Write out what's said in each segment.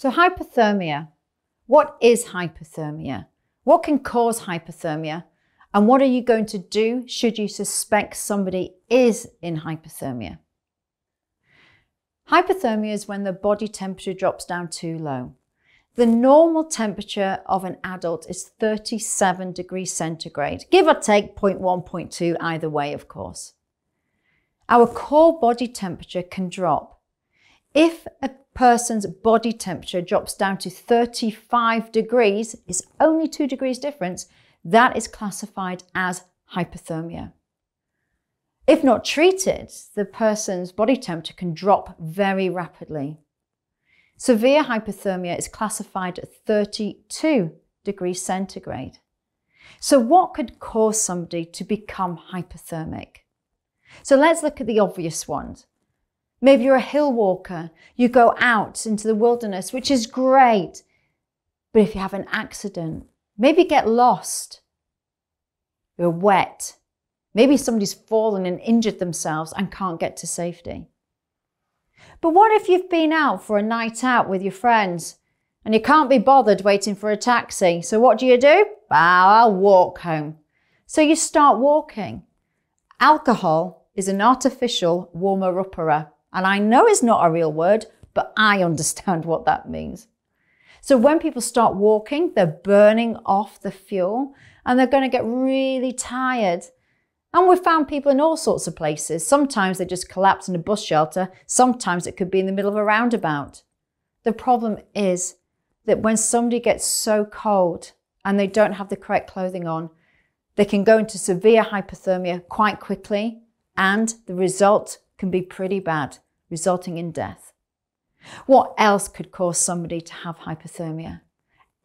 So hypothermia. What is hypothermia? What can cause hypothermia? And what are you going to do should you suspect somebody is in hypothermia? Hypothermia is when the body temperature drops down too low. The normal temperature of an adult is 37 degrees centigrade, give or take 0.1, 0.2, either way, of course. Our core body temperature can drop. If a person's body temperature drops down to 35 degrees, it's only 2 degrees difference, that is classified as hypothermia. If not treated, the person's body temperature can drop very rapidly. Severe hypothermia is classified at 32 degrees centigrade. So what could cause somebody to become hypothermic? So let's look at the obvious ones. Maybe you're a hill walker. You go out into the wilderness, which is great. But if you have an accident, maybe get lost, you're wet, maybe somebody's fallen and injured themselves and can't get to safety. But what if you've been out for a night out with your friends and you can't be bothered waiting for a taxi? So what do? I'll walk home. So you start walking. Alcohol is an artificial warmer-upper. And I know it's not a real word, but I understand what that means. So when people start walking, they're burning off the fuel and they're going to get really tired. And we've found people in all sorts of places. Sometimes they just collapse in a bus shelter. Sometimes it could be in the middle of a roundabout. The problem is that when somebody gets so cold and they don't have the correct clothing on, they can go into severe hypothermia quite quickly, and the result can be pretty bad, resulting in death. What else could cause somebody to have hypothermia?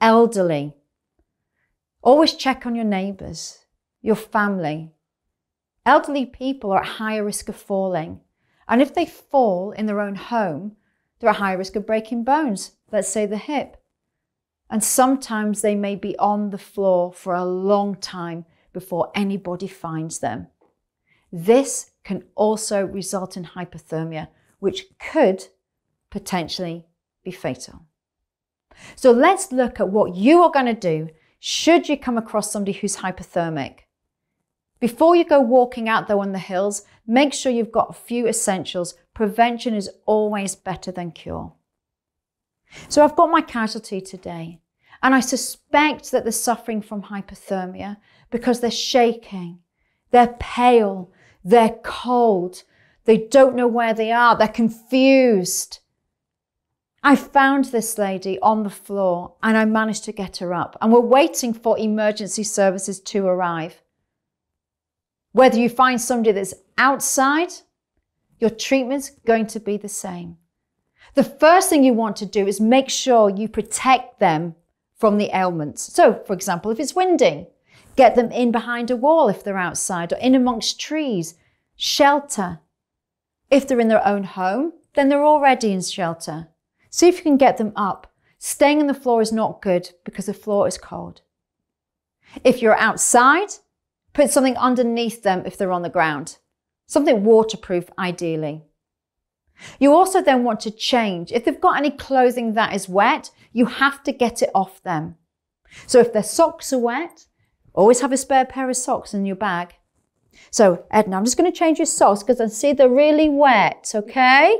Elderly. Always check on your neighbours, your family. Elderly people are at higher risk of falling. And if they fall in their own home, they're at higher risk of breaking bones, let's say the hip. And sometimes they may be on the floor for a long time before anybody finds them. This can also result in hypothermia, which could potentially be fatal. So let's look at what you are going to do should you come across somebody who's hypothermic. Before you go walking out though on the hills, make sure you've got a few essentials. Prevention is always better than cure. So I've got my casualty today, and I suspect that they're suffering from hypothermia because they're shaking, they're pale, they're cold, they don't know where they are, they're confused. I found this lady on the floor and I managed to get her up, and we're waiting for emergency services to arrive. Whether you find somebody that's outside, your treatment's going to be the same. The first thing you want to do is make sure you protect them from the ailments. So, for example, if it's windy, get them in behind a wall if they're outside, or in amongst trees, shelter. If they're in their own home, then they're already in shelter. See if you can get them up. Staying on the floor is not good because the floor is cold. If you're outside, put something underneath them if they're on the ground. Something waterproof, ideally. You also then want to change. If they've got any clothing that is wet, you have to get it off them. So if their socks are wet, always have a spare pair of socks in your bag. So Edna, I'm just going to change your socks because I see they're really wet, okay?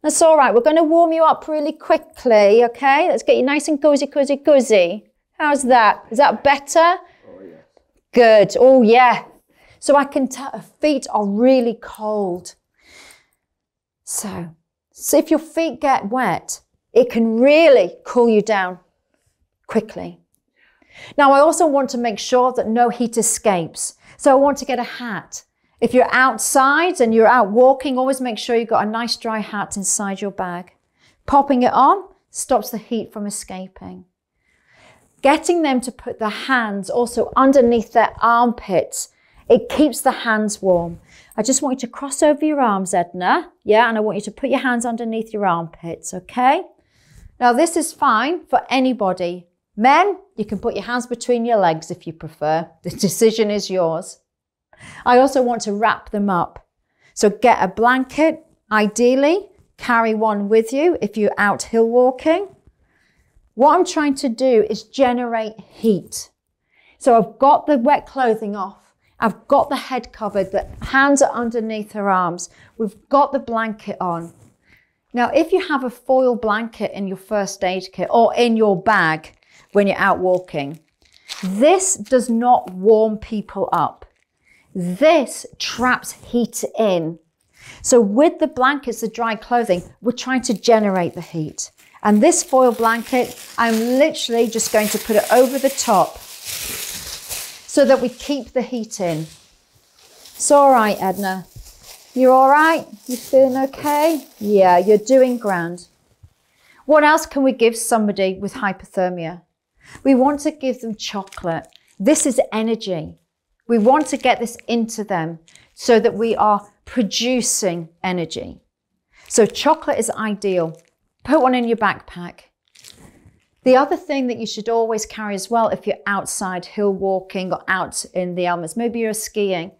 That's all right. We're going to warm you up really quickly, okay? Let's get you nice and cozy, cozy, cozy. How's that? Is that better? Good. Oh, yeah. So I can tell her feet are really cold. So if your feet get wet, it can really cool you down quickly. Now, I also want to make sure that no heat escapes. So I want to get a hat. If you're outside and you're out walking, always make sure you've got a nice dry hat inside your bag. Popping it on stops the heat from escaping. Getting them to put their hands also underneath their armpits. It keeps the hands warm. I just want you to cross over your arms, Edna. Yeah, and I want you to put your hands underneath your armpits, okay? Now, this is fine for anybody. Men, you can put your hands between your legs if you prefer. The decision is yours. I also want to wrap them up. So get a blanket, ideally. carry one with you if you're out hill walking. What I'm trying to do is generate heat. So I've got the wet clothing off. I've got the head covered. The hands are underneath her arms. We've got the blanket on. Now, if you have a foil blanket in your first aid kit or in your bag when you're out walking, this does not warm people up. This traps heat in. So with the blankets, the dry clothing, we're trying to generate the heat. And this foil blanket, I'm literally just going to put it over the top so that we keep the heat in. It's all right, Edna. You all right? You feeling okay? Yeah, you're doing grand. What else can we give somebody with hypothermia? We want to give them chocolate. This is energy. We want to get this into them so that we are producing energy. So chocolate is ideal. Put one in your backpack. The other thing that you should always carry as well, if you're outside hill walking or out in the elements, maybe you're skiing,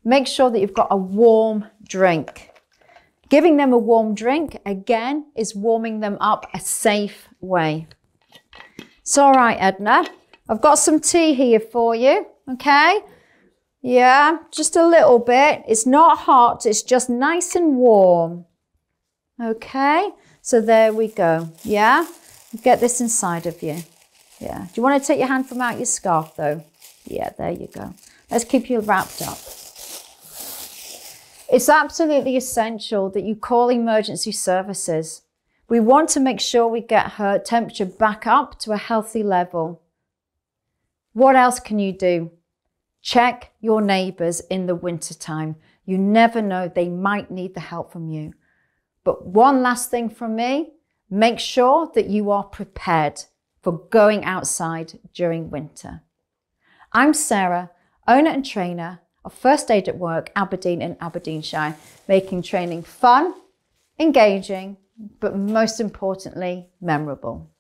make sure that you've got a warm drink. Giving them a warm drink, again, is warming them up a safe way. It's all right, Edna. I've got some tea here for you, okay? Yeah, just a little bit. It's not hot, it's just nice and warm. Okay, so there we go. Yeah, get this inside of you. Yeah, do you want to take your hand from out your scarf though? Yeah, there you go. Let's keep you wrapped up. It's absolutely essential that you call emergency services. We want to make sure we get her temperature back up to a healthy level. What else can you do? Check your neighbours in the wintertime. You never know, they might need the help from you. But one last thing from me, make sure that you are prepared for going outside during winter. I'm Sarah, owner and trainer of First Aid at Work, Aberdeen and Aberdeenshire, making training fun, engaging, but most importantly, memorable.